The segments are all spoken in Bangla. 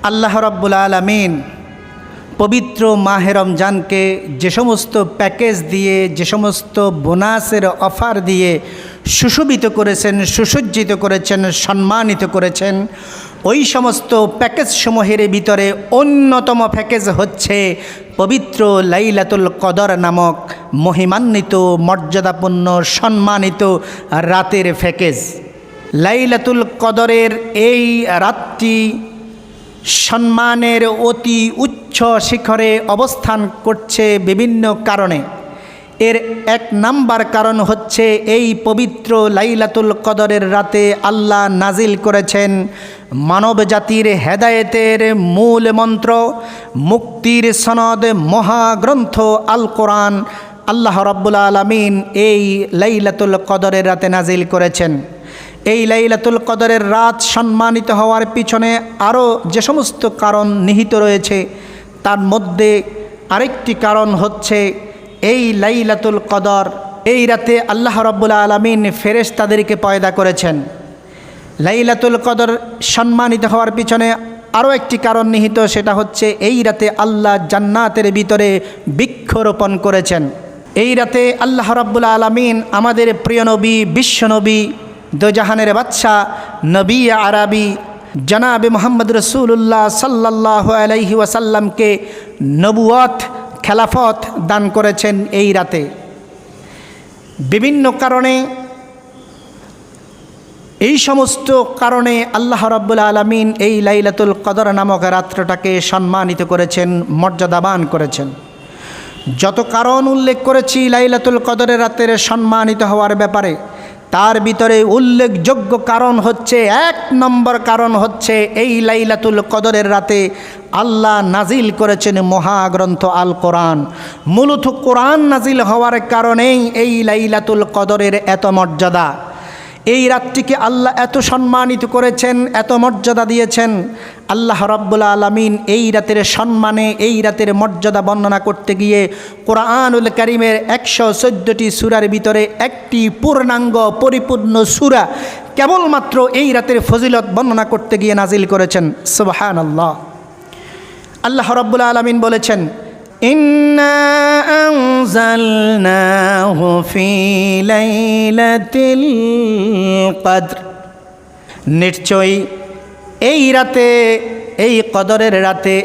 আল্লাহ রাব্বুল আলামিন পবিত্র মাহে রমজানকে যে সমস্ত প্যাকেজ দিয়ে, যে সমস্ত বোনাসের অফার দিয়ে সুশোভিত করেছেন, সুসজ্জিত করেছেন, সম্মানিত করেছেন, ওই সমস্ত প্যাকেজসমূহের ভিতরে অন্যতম প্যাকেজ হচ্ছে পবিত্র লাইলাতুল কদর নামক মহিমান্বিত, মর্যাদাপূর্ণ, সম্মানিত রাতের প্যাকেজ। লাইলাতুল কদরের এই রাতটি সম্মানের অতি উচ্চ শিখরে অবস্থান করছে বিভিন্ন কারণে। এর এক নাম্বার কারণ হচ্ছে এই পবিত্র লাইলাতুল কদরের রাতে আল্লাহ নাজিল করেছেন মানব জাতির হেদায়েতের মূল মন্ত্র, মুক্তির সনদ, মহাগ্রন্থ আল কোরআন। আল্লাহ রাব্বুল আলামিন এই লাইলাতুল কদরের রাতে নাজিল করেছেন। এই লাইলাতুল কদরের রাত সম্মানিত হওয়ার পিছনে আরও যে সমস্ত কারণ নিহিত রয়েছে, তার মধ্যে আরেকটি কারণ হচ্ছে এই লাইলাতুল কদর, এই রাতে আল্লাহ রাব্বুল আলামিন ফেরেশতাদেরকে পয়দা করেছেন। লাইলাতুল কদর সম্মানিত হওয়ার পিছনে আরও একটি কারণ নিহিত, সেটা হচ্ছে এই রাতে আল্লাহ জান্নাতের ভিতরে বৃক্ষরোপণ করেছেন। এই রাতে আল্লাহ রাব্বুল আলামিন আমাদের প্রিয় নবী, বিশ্বনবী, দোজাহানের বাদশাহ, নবী আরবি জনাবে মুহাম্মদ রাসূলুল্লাহ সাল্লাল্লাহু আলাইহি ওয়াসাল্লামকে নবুয়ত, খেলাফত দান করেছেন এই রাতে। বিভিন্ন কারণে, এই সমস্ত কারণে আল্লাহ রাব্বুল আলামিন এই লাইলাতুল কদর নামক রাত্রটাকে সম্মানিত করেছেন, মর্যাদাবান করেছেন। যত কারণ উল্লেখ করেছি লাইলাতুল কদরের রাতের সম্মানিত হওয়ার ব্যাপারে, তার ভিতরে উল্লেখযোগ্য কারণ হচ্ছে, এক নম্বর কারণ হচ্ছে এই লাইলাতুল কদরের রাতে আল্লাহ নাজিল করেছেন মহাগ্রন্থ আল কোরআন। মূলত কোরআন নাজিল হওয়ার কারণেই এই লাইলাতুল কদরের এত মর্যাদা। এই রাতটিকে আল্লাহ এত সম্মানিত করেছেন, এত মর্যাদা দিয়েছেন। আল্লাহ রাব্বুল আলামিন এই রাতের সম্মানে, এই রাতের মর্যাদা বর্ণনা করতে গিয়ে কোরআনুল কারীমের 114টি সূরার ভিতরে একটি পূর্ণাঙ্গ পরিপূর্ণ সূরা কেবলমাত্র এই রাতের ফজিলত বর্ণনা করতে গিয়ে নাজিল করেছেন। সুবহানাল্লাহ। আল্লাহ রাব্বুল আলামিন বলেছেন, ইন্না আনজালনাহু ফি লাইলাতিল কদর, নিশ্চয়ই এই রাতে, এই কদরের রাতে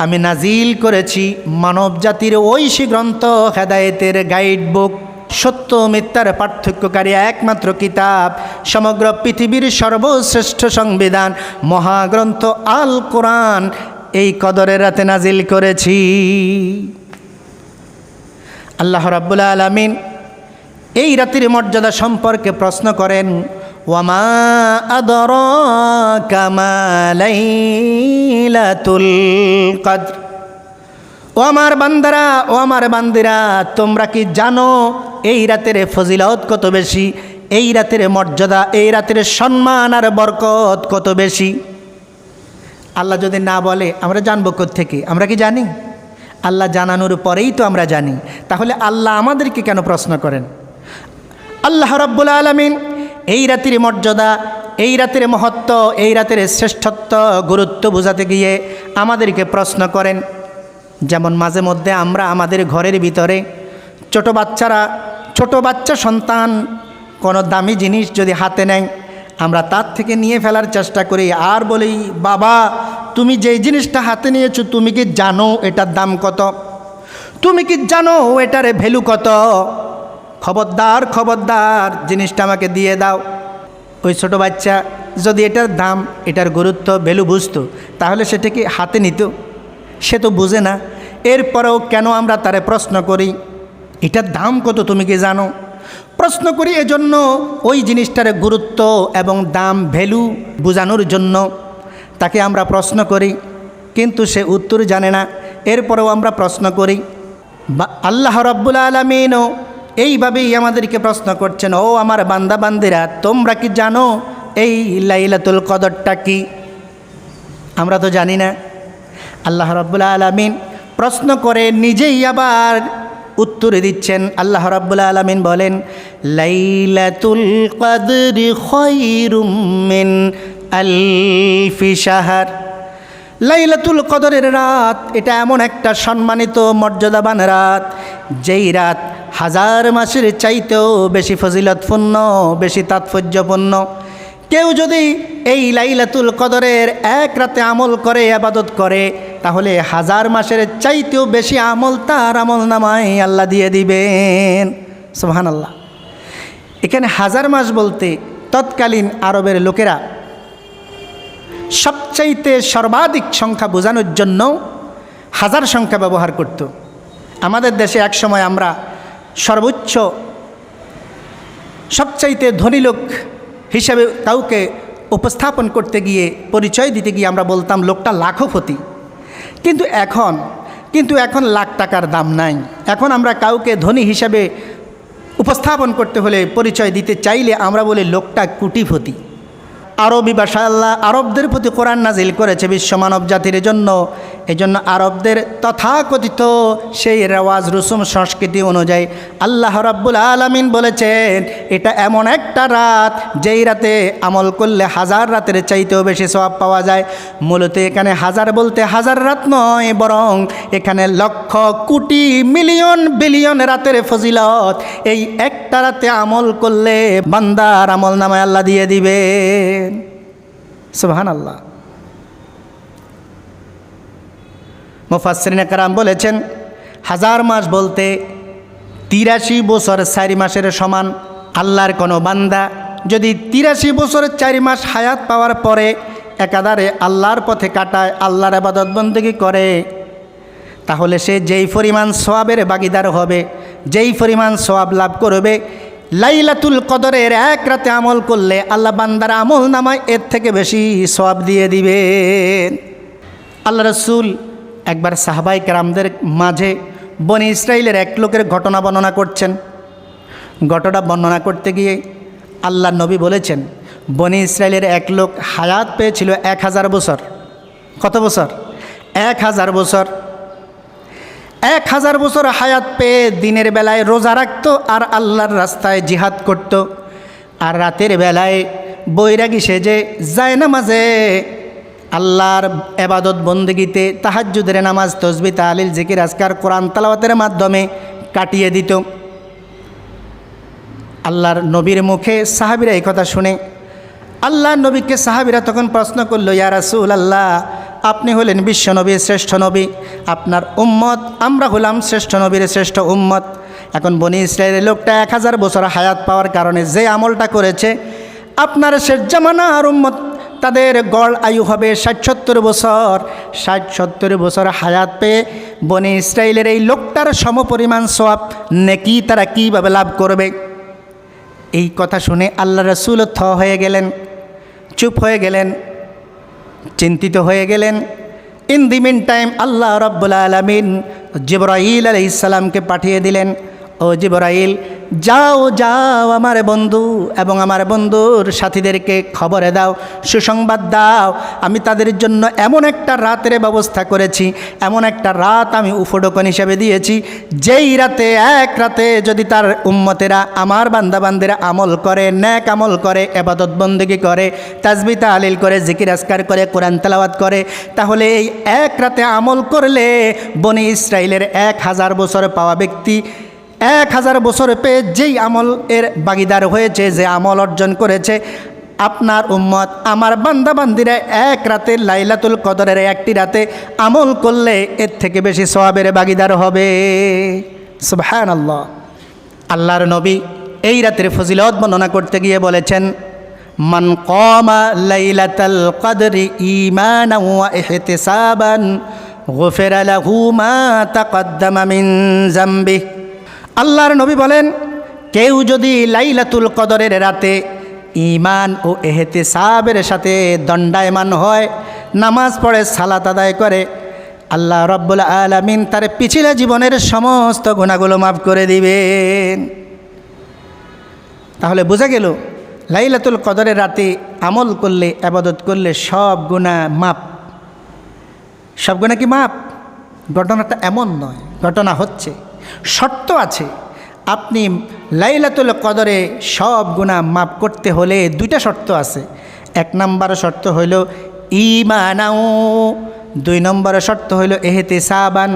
আমি নাজিল করেছি মানব জাতির ঐশী গ্রন্থ, হেদায়েতের গাইড বুক, সত্য মিথ্যার পার্থক্যকারী একমাত্র কিতাব, সমগ্র পৃথিবীর সর্বশ্রেষ্ঠ সংবিধান, মহাগ্রন্থ আল কোরআন এই কদরের রাতে নাজিল করেছি। আল্লাহ রাব্বুল আলামিন এই রাতের মর্যাদা সম্পর্কে প্রশ্ন করেন, ওয়ামা আদরাকা মা লাইলাতুল কদর। ও আমার বান্দারা, ও আমার বান্দিরা, তোমরা কি জানো এই রাতের ফজিলত কত বেশি, এই রাতের মর্যাদা, এই রাতের সম্মান আর বরকত কত বেশি? আল্লাহ যদি না বলে আমরা জানবো কোত্থেকে? আমরা কি জানি? আল্লাহ জানানোর পরেই তো আমরা জানি। তাহলে আল্লাহ আমাদেরকে কেন প্রশ্ন করেন? আল্লাহ রাব্বুল আলামিন এই রাতের মর্যাদা, এই রাতের মহত্ব, এই রাতের শ্রেষ্ঠত্ব, গুরুত্ব বোঝাতে গিয়ে আমাদেরকে প্রশ্ন করেন। যেমন মাঝে মধ্যে আমরা আমাদের ঘরের ভিতরে ছোট বাচ্চা সন্তান কোনো দামি জিনিস যদি হাতে নেয়, আমরা তার থেকে নিয়ে ফেলার চেষ্টা করি আর বলি, বাবা তুমি যেই জিনিসটা হাতে নিয়েছো তুমি কি জানো এটার দাম কত? তুমি কি জানো এটার ভ্যালু কত? খবরদার, খবরদার, জিনিসটা আমাকে দিয়ে দাও। ওই ছোট বাচ্চা যদি এটার দাম, এটার গুরুত্ব, ভ্যালু বুঝতো, তাহলে সেটাকে হাতে নিত? সে তো বুঝে না। এরপরেও কেন আমরা তারে প্রশ্ন করি, এটার দাম কত তুমি কি জানো? প্রশ্ন করি এজন্য ওই জিনিসটার গুরুত্ব এবং দাম, ভ্যালু বোঝানোর জন্য তাকে আমরা প্রশ্ন করি, কিন্তু সে উত্তর জানে না। এরপরেও আমরা প্রশ্ন করি। আল্লাহ রাব্বুল আলামিনও এইভাবেই আমাদেরকে প্রশ্ন করছেন, ও আমার বান্দা বান্দিরা, তোমরা কি জানো এই লাইলাতুল কদরটা কি? আমরা তো জানি না। আল্লাহ রাব্বুল আলামিন প্রশ্ন করে নিজেই আবার উত্তরে দিচ্ছেন। আল্লাহ রাব্বুল আলামিন বলেন, লাইলাতুল কদরি খায়রুম মিন আলফি শাহর। লাইলাতুল কদরের রাত এটা এমন একটা সম্মানিত মর্যাদাবান রাত, যেই রাত হাজার মাসের চাইতেও বেশি ফজিলতপূর্ণ, বেশি তাৎপর্যপূর্ণ। কেউ যদি এই লাইলাতুল কদরের এক রাতে আমল করে, ইবাদত করে, তাহলে হাজার মাসের চাইতেও বেশি আমল তার আমল নামায় আল্লাহ দিয়ে দিবেন। সুবহানাল্লাহ। এখানে হাজার মাস বলতে তৎকালীন আরবের লোকেরা সবচাইতে সর্বাধিক সংখ্যা বোঝানোর জন্য হাজার সংখ্যা ব্যবহার করত। আমাদের দেশে এক সময় আমরা সর্বোচ্চ সবচাইতে ধনী লোক হিসাবে কাউকে উপস্থাপন করতে গিয়ে, পরিচয় দিতে গিয়ে আমরা বলতাম লোকটা লাখপতি। কিন্তু এখন লাখ টাকার দাম নাই। এখন আমরা কাউকে ধনী হিসাবে উপস্থাপন করতে হলে, পরিচয় দিতে চাইলে আমরা বলি লোকটা কোটিপতি। আরবি ভাষা আল্লাহ আরবদের প্রতি কোরআন নাজিল করেছে বিশ্ব মানব জাতির জন্য। এজন্য আরবদের তথাকথিত সেই রেওয়াজ রসুম সংস্কৃতি অনুযায়ী আল্লাহ রাব্বুল আলামিন বলেছেন এটা এমন একটা রাত যেই রাতে আমল করলে হাজার রাতের চাইতেও বেশি সওয়াব পাওয়া যায়। মূলত এখানে হাজার বলতে হাজার রাত নয়, বরং এখানে লক্ষ কোটি মিলিয়ন বিলিয়ন রাতের ফজিলত এই একটা রাতে আমল করলে বান্দার আমল নামায় আল্লাহ দিয়ে দিবেন। সুবহানাল্লাহ। মুফাসসিরিনে কেরাম বলেছেন হাজার মাস বলতে 83 বছর 4 মাসের সমান। আল্লাহর কোনো বান্দা যদি 83 বছর 4 মাস হায়াত পাওয়ার পরে একাধারে আল্লাহর পথে কাটায়, আল্লাহর ইবাদত বন্দেগী করে, তাহলে সে যেই পরিমাণ সওয়াবের ভাগীদার হবে, যেই পরিমাণ সওয়াব লাভ করবে, লাইলাতুল কদরের এক রাতে আমল করলে আল্লাহ বান্দার আমল নামায় এর থেকে বেশি সওয়াব দিয়ে দিবেন। আল্লাহ রাসূল একবার সাহাবায়ে কেরামদের মাঝে বনি ইসরাইলের এক লোকের ঘটনা বর্ণনা করছেন। ঘটনা বর্ণনা করতে গিয়ে আল্লাহ নবী বলেছেন বনি ইসরাইলের এক লোক হায়াত পেয়েছিল 1000 বছর। কত বছর? 1000 বছর। 1000 বছর হায়াত পেয়ে দিনের বেলায় রোজা রাখত আর আল্লাহর রাস্তায় জিহাদ করত, আর রাতের বেলায় বৈরাগী সেজে জায়নামাজে আল্লাহর ইবাদত বন্দেগীতে তাহাজ্জুদের নামাজ, তসবিহ, তাহলিল, জিকির, আজকার, কোরআন তেলাওয়াতের মাধ্যমে কাটিয়ে দিত। আল্লাহর নবীর মুখে সাহাবীরা এই কথা শুনে আল্লাহর নবীকে সাহাবীরা তখন প্রশ্ন করল, ইয়া রাসূলুল্লাহ, আপনি হলেন বিশ্ব নবীর শ্রেষ্ঠ নবী, আপনার উম্মত, আমরা হলাম শ্রেষ্ঠ নবীর শ্রেষ্ঠ উম্মত। এখন বনি ইসরায়েলের লোকটা 1000 বছর হায়াত পাওয়ার কারণে যে আমলটা করেছে, আপনার শেষ জামানার উম্মত তাদের গড় আয়ু হবে 60-70 বছর। 60-70 বছর হায়াত পেয়ে বনি ইসরায়েলের এই লোকটার সমপরিমাণ সওয়াব নেকি তারা কীভাবে লাভ করবে? এই কথা শুনে আল্লাহ রাসূল থ হয়ে গেলেন, চুপ হয়ে গেলেন, চিন্তিত হয়ে গেলেন। ইন দি মিন টাইম আল্লাহ রাব্বুল আলামিন জিবরাইল আলাইহিস সালামকে পাঠিয়ে দিলেন, ও জিবরাইল, যাও যাও আমার বন্ধু এবং আমার বন্ধুর সাথীদেরকে খবরে দাও, সুসংবাদ দাও, আমি তাদের জন্য এমন একটা রাতের ব্যবস্থা করেছি, এমন একটা রাত আমি উপঢৌকন হিসেবে দিয়েছি, যেই রাতে এক রাতে যদি তার উম্মতেরা, আমার বান্দাবান্দিরা আমল করে, নেক আমল করে, ইবাদত বন্দেগী করে, তাসবিহ তাহলিল করে, জিকির আজকার করে, কোরআন তেলাওয়াত করে, তাহলে এই এক রাতে আমল করলে বনি ইসরাইলের 1000 বছর পাওয়া ব্যক্তি 1000 বছর পেয়ে যেই আমল এর ভাগীদার হয়েছে, যে আমল অর্জন করেছে, আপনার উম্মত, আমার বান্দাবান্দিরা এক রাতে লাইলাতুল কদরের একটি রাতে আমল করলে এর থেকে বেশি সওয়াবের ভাগীদার হবে। সুবহানাল্লাহ। আল্লাহর নবী এই রাতের ফজিলত বর্ণনা করতে গিয়ে বলেছেন, মান কামা লাইলাতাল কদরি ঈমানান ওয়া ইহতিসাবান গুফিরা লাহু মা তাকদ্দামা মিন যামবিহি। আল্লাহর নবী বলেন, কেউ যদি লাইলাতুল কদরের রাতে ঈমান ও ইহতিসাবের সাথে দণ্ডায়মান হয়, নামাজ পড়ে, সালাত আদায় করে, আল্লাহ রাব্বুল আলামিন তার পিছলা জীবনের সমস্ত গুনাহগুলো মাফ করে দিবেন। তাহলে বোঝা গেল লাইলাতুল কদরের রাতে আমল করলে, ইবাদত করলে সব গুনাহ মাফ। সব গুনাহ কি মাফ? ঘটনাটা এমন নয়, ঘটনা হচ্ছে, শর্ত আছে। আপনি লাইলাতুল কদরে সব গুনাহ মাফ করতে হলে 2টা শর্ত আছে। 1 নম্বর শর্ত হইল ঈমানাও, 2 নম্বর শর্ত হইল ইহতিসাবান।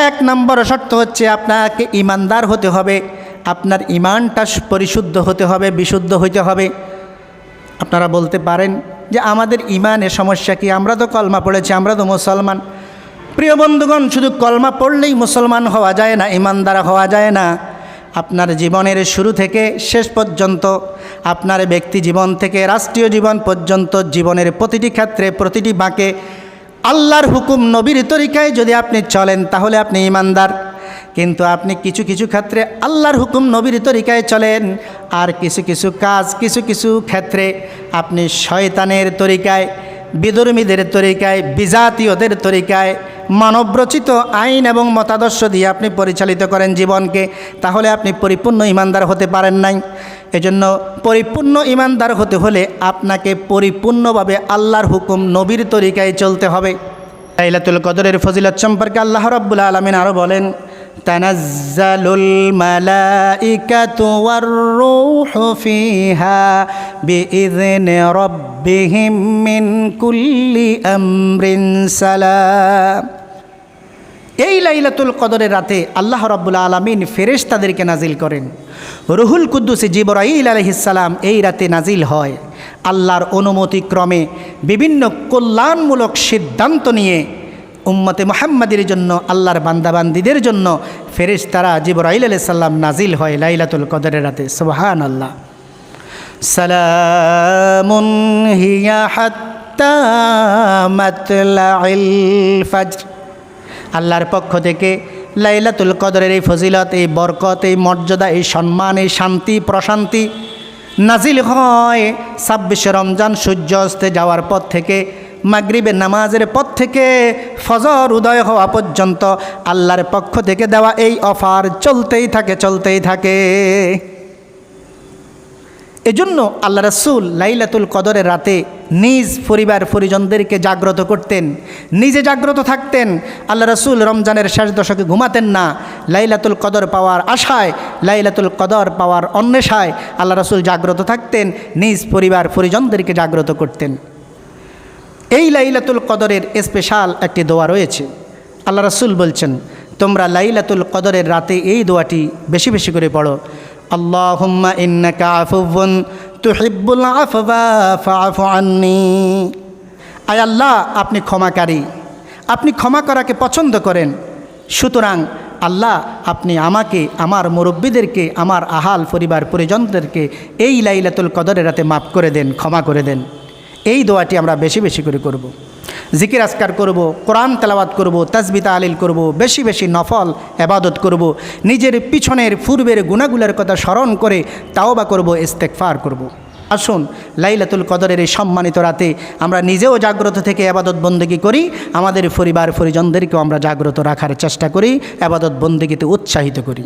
1 নম্বর শর্ত হচ্ছে আপনাকে ইমানদার হতে হবে, আপনার ইমানটা পরিশুদ্ধ হতে হবে, বিশুদ্ধ হইতে হবে। আপনারা বলতে পারেন যে আমাদের ইমানের সমস্যা কি, আমরা তো কলমা পড়েছি, আমরা তো মুসলমান। প্রিয় বন্ধুগণ, শুধু কলমা পড়লেই মুসলমান হওয়া যায় না, ইমানদার হওয়া যায় না। আপনার জীবনের শুরু থেকে শেষ পর্যন্ত, আপনার ব্যক্তি জীবন থেকে রাষ্ট্রীয় জীবন পর্যন্ত, জীবনের প্রতিটি ক্ষেত্রে প্রতিটি বাঁকে আল্লাহর হুকুম নবীর তরিকায় যদি আপনি চলেন তাহলে আপনি ইমানদার। কিন্তু আপনি কিছু কিছু ক্ষেত্রে আল্লাহর হুকুম নবীর তরিকায় চলেন, আর কিছু কিছু কাজ কিছু কিছু ক্ষেত্রে আপনি শয়তানের তরিকায়, বিধর্মীদের তরিকায়, বিজাতীয়দের তরিকায়, মানবরচিত আইন এবং মতাদর্শ দিয়ে আপনি পরিচালিত করেন জীবনকে, তাহলে আপনি পরিপূর্ণ ইমানদার হতে পারেন নাই। এজন্য পরিপূর্ণ ইমানদার হতে হলে আপনাকে পরিপূর্ণভাবে আল্লাহর হুকুম নবীর তরিকায় চলতে হবে। লাইলাতুল কদরের ফজিলত সম্পর্কে আল্লাহ রাব্বুল আলামিন আরও বলেন, তানাজ্জালুল মালাইকাতু ওয়ার রূহু ফিহা বিইذনি রাব্বিহিম মিন কুল্লি আমরিন সালাম। এই লাইলাতুল কদরের রাতে আল্লাহ রাব্বুল আলামিন ফেরেশতাদেরকে নাজিল করেন। রুহুল কুদ্দুস জিবরাইল আলাইহিস সালাম এই রাতে নাজিল হয়। আল্লাহর অনুমতি ক্রমে বিভিন্ন কল্যাণমূলক সিদ্ধান্ত নিয়ে উম্মতে মুহাম্মাদের জন্য, আল্লাহর বান্দাবান্দীদের জন্য ফেরেশতারা জিবরাইল আলাইহিস সালাম নাজিল হয় লাইলাতুল কদরের রাতে। সুবহানাল্লাহ। সালামুন হিয়া হাত্তা মাতলাইল ফজর। আল্লাহর পক্ষ থেকে লাইলাতুল কদরের এই ফজিলত, এই বরকত, এই মর্যাদা, এই সম্মান, এই শান্তি প্রশান্তি নাজিল হয় 26 রমজান সূর্য অস্তে যাওয়ার পর থেকে, মাগরিবের নামাজের পর থেকে ফজর উদয় হওয়া পর্যন্ত আল্লাহর পক্ষ থেকে দেওয়া এই অফার চলতেই থাকে, চলতেই থাকে। এজন্য আল্লাহ রাসূল লাইলাতুল কদরের রাতে নিজ পরিবার পরিজনদেরকে জাগ্রত করতেন, নিজে জাগ্রত থাকতেন। আল্লাহ রাসূল রমজানের শেষ দশকে ঘুমাতেন না। লাইলাতুল কদর পাওয়ার আশায়, লাইলাতুল কদর পাওয়ার অন্বেষায় আল্লাহ রাসূল জাগ্রত থাকতেন, নিজ পরিবার পরিজনদেরকে জাগ্রত করতেন। এই লাইলাতুল কদরের স্পেশাল একটি দোয়া রয়েছে। আল্লাহ রাসূল বলছেন, তোমরা লাইলাতুল কদরের রাতে এই দোয়াটি বেশি বেশি করে পড়ো। আল্লাহুম্মা ইন্নাকা আফুউন তুহিব্বুল আফওয়া ফাআফু আন্নী। আয় আল্লাহ, আপনি ক্ষমাকারী, আপনি ক্ষমা করাকে পছন্দ করেন। সুতরাং আল্লাহ, আপনি আমাকে, আমার মুরব্বীদেরকে, আমার আহাল পরিবার পরিজনদেরকে এই লাইলাতুল কদরের রাতে মাফ করে দেন, ক্ষমা করে দেন। এই দোয়াটি আমরা বেশি বেশি করে করব। জিকির আজকার করব, কোরআন তেলাওয়াত করব, তাসবিহ তাহলিল করব, বেশি বেশি নফল ইবাদত করব, নিজের পিছনের পূর্বের গুনাহগুলোর কথা স্মরণ করে তাওবা করব, ইস্তেগফার করব। আসুন লাইলাতুল কদরের এই সম্মানিত রাতে আমরা নিজেও জাগ্রত থেকে ইবাদত বন্দেগী করি, আমাদের পরিবার পরিজনদেরকেও আমরা জাগ্রত রাখার চেষ্টা করি, ইবাদত বন্দেগীতে উৎসাহিত করি।